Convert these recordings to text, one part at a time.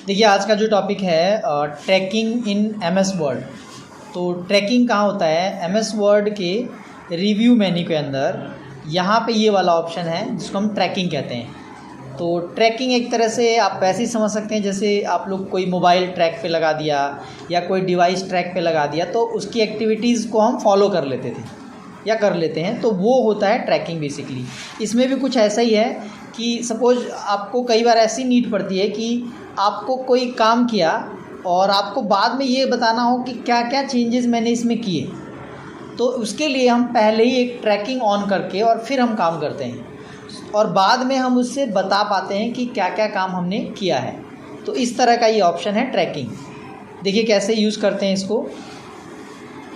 देखिए आज का जो टॉपिक है ट्रैकिंग इन एमएस वर्ड। तो ट्रैकिंग कहाँ होता है? एमएस वर्ड के रिव्यू मेन्यू के अंदर यहाँ पे ये वाला ऑप्शन है जिसको हम ट्रैकिंग कहते हैं। तो ट्रैकिंग एक तरह से आप वैसे ही समझ सकते हैं जैसे आप लोग कोई मोबाइल ट्रैक पे लगा दिया या कोई डिवाइस ट्रैक पे लगा दिया तो उसकी एक्टिविटीज़ को हम फॉलो कर लेते थे या कर लेते हैं, तो वो होता है ट्रैकिंग बेसिकली। इसमें भी कुछ ऐसा ही है कि सपोज़ आपको कई बार ऐसी नीड पड़ती है कि आपको कोई काम किया और आपको बाद में ये बताना हो कि क्या क्या चेंजेस मैंने इसमें किए, तो उसके लिए हम पहले ही एक ट्रैकिंग ऑन करके और फिर हम काम करते हैं और बाद में हम उससे बता पाते हैं कि क्या क्या काम हमने किया है। तो इस तरह का ये ऑप्शन है ट्रैकिंग। देखिए कैसे यूज़ करते हैं इसको।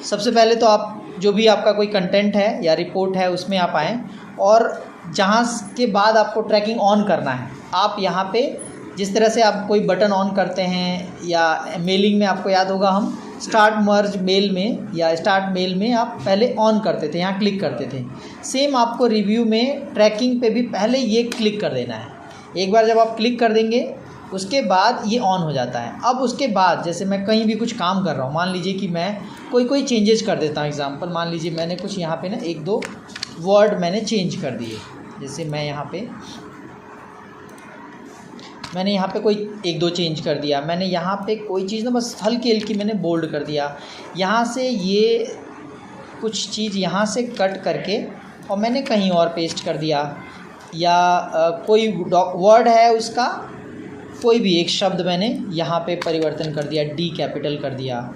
सबसे पहले तो आप जो भी आपका कोई कंटेंट है या रिपोर्ट है उसमें आप आएँ और जहाँ के बाद आपको ट्रैकिंग ऑन करना है आप यहाँ पे जिस तरह से आप कोई बटन ऑन करते हैं या मेलिंग में आपको याद होगा हम स्टार्ट मर्ज मेल में या स्टार्ट मेल में आप पहले ऑन करते थे, यहाँ क्लिक करते थे। सेम आपको रिव्यू में ट्रैकिंग पे भी पहले ये क्लिक कर देना है। एक बार जब आप क्लिक कर देंगे उसके बाद ये ऑन हो जाता है। अब उसके बाद जैसे मैं कहीं भी कुछ काम कर रहा हूँ, मान लीजिए कि मैं कोई चेंजेस कर देता हूँ। एग्जांपल मान लीजिए मैंने कुछ यहाँ पे ना एक दो वर्ड मैंने चेंज कर दिए। जैसे मैंने यहाँ पे कोई एक दो चेंज कर दिया। मैंने यहाँ पे कोई चीज़ ना बस हल्की हल्की मैंने बोल्ड कर दिया। यहाँ से ये कुछ चीज़ यहाँ से कट करके और मैंने कहीं और पेस्ट कर दिया। या कोई वर्ड है उसका कोई भी एक शब्द मैंने यहाँ पे परिवर्तन कर दिया, डी कैपिटल कर दिया।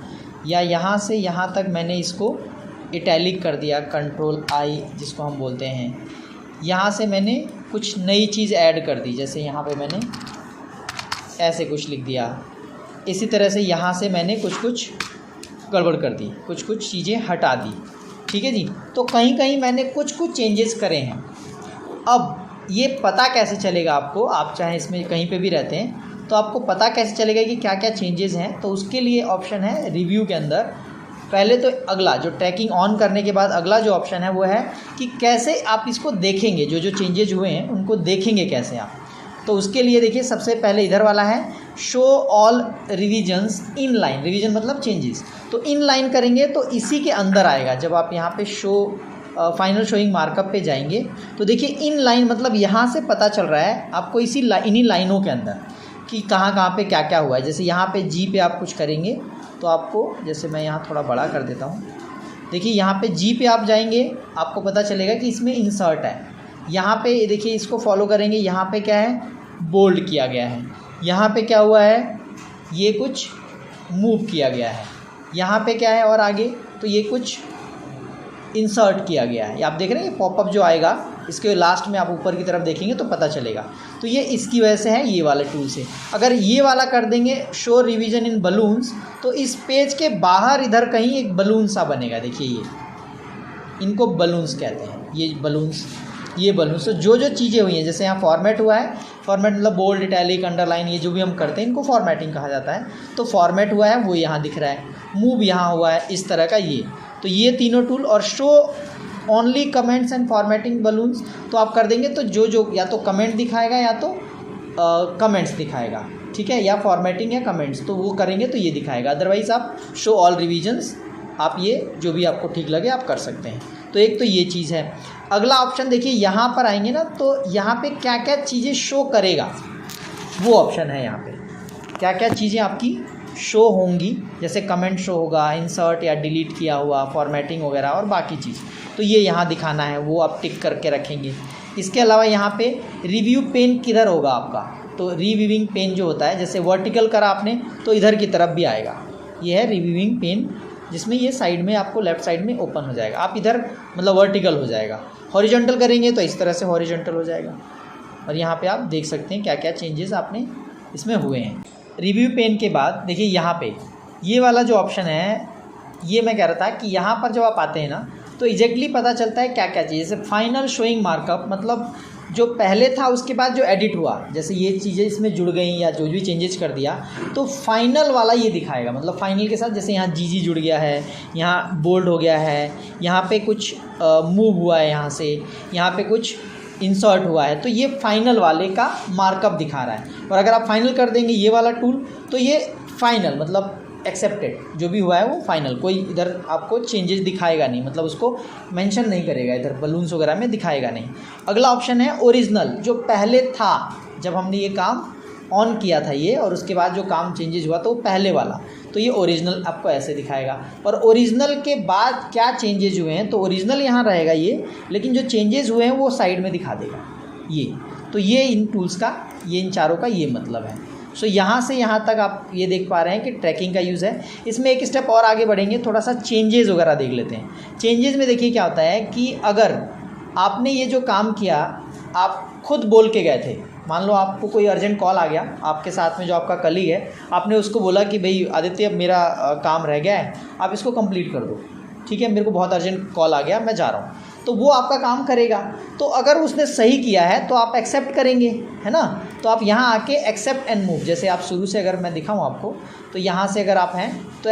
या यहाँ से यहाँ तक मैंने इसको इटैलिक कर दिया, कंट्रोल आई जिसको हम बोलते हैं। यहाँ से मैंने कुछ नई चीज़ ऐड कर दी, जैसे यहाँ पे मैंने ऐसे कुछ लिख दिया। इसी तरह से यहाँ से मैंने कुछ गड़बड़ कर दी, कुछ चीज़ें हटा दी। ठीक है जी। तो कहीं कहीं मैंने कुछ चेंजेस करे हैं। अब ये पता कैसे चलेगा आपको, आप चाहे इसमें कहीं पे भी रहते हैं तो आपको पता कैसे चलेगा कि क्या क्या चेंजेस हैं? तो उसके लिए ऑप्शन है रिव्यू के अंदर। पहले तो अगला जो ट्रैकिंग ऑन करने के बाद अगला जो ऑप्शन है वो है कि कैसे आप इसको देखेंगे, जो चेंजेज हुए हैं उनको देखेंगे कैसे आप। तो उसके लिए देखिए सबसे पहले इधर वाला है show all revisions in line. Revision मतलब चेंजेस, तो इन लाइन करेंगे तो इसी के अंदर आएगा। जब आप यहाँ पे शो फाइनल शोइंग मार्कअप पे जाएंगे तो देखिए इन लाइन मतलब यहाँ से पता चल रहा है आपको इन्हीं लाइनों के अंदर कि कहाँ पे क्या क्या हुआ है। जैसे यहाँ पे जी पे आप कुछ करेंगे तो आपको, जैसे मैं यहाँ थोड़ा बड़ा कर देता हूँ, देखिए यहाँ पे जी पे आप जाएंगे आपको पता चलेगा कि इसमें इंसर्ट है। यहाँ पे देखिए इसको फॉलो करेंगे, यहाँ पे क्या है बोल्ड किया गया है। यहाँ पे क्या हुआ है ये कुछ मूव किया गया है। यहाँ पे क्या है और आगे तो ये कुछ इंसर्ट किया गया है। आप देख रहे हैं ये पॉपअप जो आएगा इसके लास्ट में आप ऊपर की तरफ देखेंगे तो पता चलेगा। तो ये इसकी वजह से है, ये वाले टूल से। अगर ये वाला कर देंगे शो रिवीजन इन बलून्स तो इस पेज के बाहर इधर कहीं एक बलून सा बनेगा। देखिए ये इनको बलून्स कहते हैं। ये बलून्स तो जो चीज़ें हुई हैं, जैसे यहाँ फॉर्मेट हुआ है, फॉर्मेट मतलब बोल्ड इटैलिक अंडरलाइन, ये जो भी हम करते हैं इनको फॉर्मेटिंग कहा जाता है। तो फॉर्मेट हुआ है वो यहाँ दिख रहा है, मूव यहाँ हुआ है, इस तरह का ये। तो ये तीनों टूल और show only comments and formatting balloons तो आप कर देंगे तो जो या तो कमेंट दिखाएगा या तो कमेंट्स दिखाएगा। ठीक है, या फॉर्मेटिंग या कमेंट्स तो वो करेंगे तो ये दिखाएगा। अदरवाइज़ आप शो ऑल रिविजन्स आप ये जो भी आपको ठीक लगे आप कर सकते हैं। तो एक तो ये चीज़ है। अगला ऑप्शन देखिए यहाँ पर आएंगे ना तो यहाँ पे क्या क्या चीज़ें शो करेगा वो ऑप्शन है। यहाँ पे क्या क्या चीज़ें आपकी शो होंगी, जैसे कमेंट शो होगा, इंसर्ट या डिलीट किया हुआ, फॉर्मेटिंग वगैरह और बाकी चीज़, तो ये यहाँ दिखाना है, वो आप टिक करके रखेंगे। इसके अलावा यहाँ पे रिव्यू पेन किधर होगा आपका, तो रिव्यूइंग पेन जो होता है जैसे वर्टिकल करा आपने तो इधर की तरफ भी आएगा। ये है रिव्यूइंग पेन जिसमें ये साइड में आपको लेफ़्ट साइड में ओपन हो जाएगा। आप इधर मतलब वर्टिकल हो जाएगा, हॉरिजॉन्टल करेंगे तो इस तरह से हॉरिजॉन्टल हो जाएगा। और यहाँ पे आप देख सकते हैं क्या क्या चेंजेस आपने इसमें हुए हैं। रिव्यू पेन के बाद देखिए यहाँ पे ये वाला जो ऑप्शन है, ये मैं कह रहा था कि यहाँ पर जब आप आते हैं ना तो एग्जैक्टली पता चलता है क्या क्या चीज़। जैसे फाइनल शोइंग मार्कअप मतलब जो पहले था उसके बाद जो एडिट हुआ, जैसे ये चीज़ें इसमें जुड़ गई या जो भी चेंजेस कर दिया तो फाइनल वाला ये दिखाएगा। मतलब फाइनल के साथ जैसे यहाँ जी जुड़ गया है, यहाँ बोल्ड हो गया है, यहाँ पे कुछ मूव हुआ है, यहाँ से यहाँ पे कुछ इंसर्ट हुआ है, तो ये फाइनल वाले का मार्कअप दिखा रहा है। और अगर आप फाइनल कर देंगे ये वाला टूल तो ये फाइनल मतलब एक्सेप्टेड, जो भी हुआ है वो फाइनल, कोई इधर आपको चेंजेस दिखाएगा नहीं, मतलब उसको मेंशन नहीं करेगा, इधर बलून्स वगैरह में दिखाएगा नहीं। अगला ऑप्शन है ओरिजिनल, जो पहले था जब हमने ये काम ऑन किया था ये, और उसके बाद जो काम चेंजेस हुआ तो वो पहले वाला, तो ये ओरिजिनल आपको ऐसे दिखाएगा। और ओरिजिनल के बाद क्या चेंजेस हुए हैं, तो ओरिजिनल यहाँ रहेगा ये, लेकिन जो चेंजेस हुए हैं वो साइड में दिखा देगा ये। तो ये इन टूल्स का, ये इन चारों का ये मतलब है। सो यहाँ से यहाँ तक आप ये देख पा रहे हैं कि ट्रैकिंग का यूज़ है। इसमें एक स्टेप और आगे बढ़ेंगे, थोड़ा सा चेंजेस वगैरह देख लेते हैं। चेंजेस में देखिए क्या होता है कि अगर आपने ये जो काम किया आप खुद बोल के गए थे, मान लो आपको कोई अर्जेंट कॉल आ गया, आपके साथ में जो आपका कलीग है, आपने उसको बोला कि भाई आदित्य अब मेरा काम रह गया है, आप इसको कंप्लीट कर दो, ठीक है, मेरे को बहुत अर्जेंट कॉल आ गया, मैं जा रहा हूँ, तो वो आपका काम करेगा। तो अगर उसने सही किया है तो आप एक्सेप्ट करेंगे, है ना। तो आप यहाँ आके एक्सेप्ट एंड मूव, जैसे आप शुरू से अगर मैं दिखाऊँ आपको, तो यहाँ से अगर आप हैं तो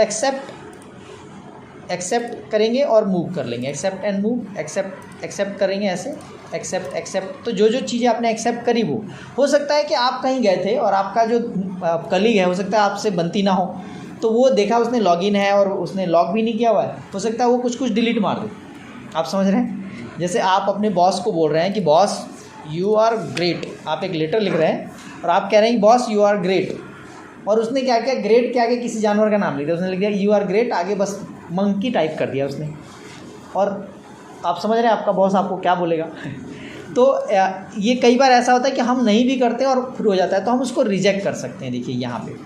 एक्सेप्ट करेंगे और मूव कर लेंगे, एक्सेप्ट एंड मूव, एक्सेप्ट करेंगे ऐसे, एक्सेप्ट। तो जो जो चीज़ें आपने एक्सेप्ट करी वो, हो सकता है कि आप कहीं गए थे और आपका जो कलीग है हो सकता है आपसे बनती ना हो, तो वो देखा उसने लॉगिन है और उसने लॉग भी नहीं किया हुआ है, हो सकता है वो कुछ डिलीट मार दे। आप समझ रहे हैं। जैसे आप अपने बॉस को बोल रहे हैं कि बॉस यू आर ग्रेट, आप एक लेटर लिख रहे हैं और आप कह रहे हैं कि बॉस यू आर ग्रेट, और उसने क्या किया, ग्रेट के आगे किसी जानवर का नाम लिख दिया, उसने लिख दिया यू आर ग्रेट, आगे बस मंकी टाइप कर दिया उसने, और आप समझ रहे हैं आपका बॉस आपको क्या बोलेगा। तो ये कई बार ऐसा होता है कि हम नहीं भी करते और फिर हो जाता है, तो हम उसको रिजेक्ट कर सकते हैं। देखिए यहाँ पे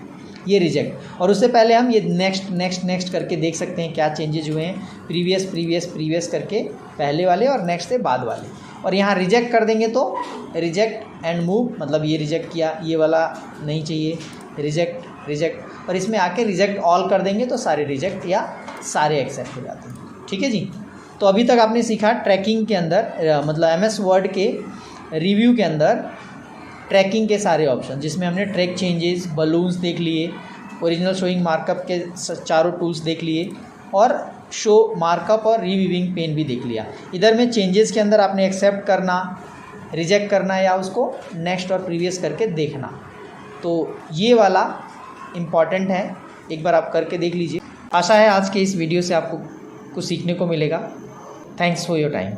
ये रिजेक्ट, और उससे पहले हम ये नेक्स्ट करके देख सकते हैं क्या चेंजेस हुए हैं, प्रीवियस करके पहले वाले और नेक्स्ट से बाद वाले, और यहाँ रिजेक्ट कर देंगे तो रिजेक्ट एंड मूव, मतलब ये रिजेक्ट किया, ये वाला नहीं चाहिए, रिजेक्ट, और इसमें आके रिजेक्ट ऑल कर देंगे तो सारे रिजेक्ट या सारे एक्सेप्ट हो जाते हैं। ठीक है जी। तो अभी तक आपने सीखा ट्रैकिंग के अंदर, मतलब एमएस वर्ड के रिव्यू के अंदर ट्रैकिंग के सारे ऑप्शन, जिसमें हमने ट्रैक चेंजेस, बलून्स देख लिए, ओरिजिनल शोइंग मार्कअप के चारों टूल्स देख लिए, और शो मार्कअप और रीवीविंग पेन भी देख लिया। इधर में चेंजेस के अंदर आपने एक्सेप्ट करना, रिजेक्ट करना या उसको नेक्स्ट और प्रीवियस करके देखना। तो ये वाला इम्पॉर्टेंट है, एक बार आप करके देख लीजिए। आशा है आज के इस वीडियो से आपको कुछ सीखने को मिलेगा। Thanks for your time.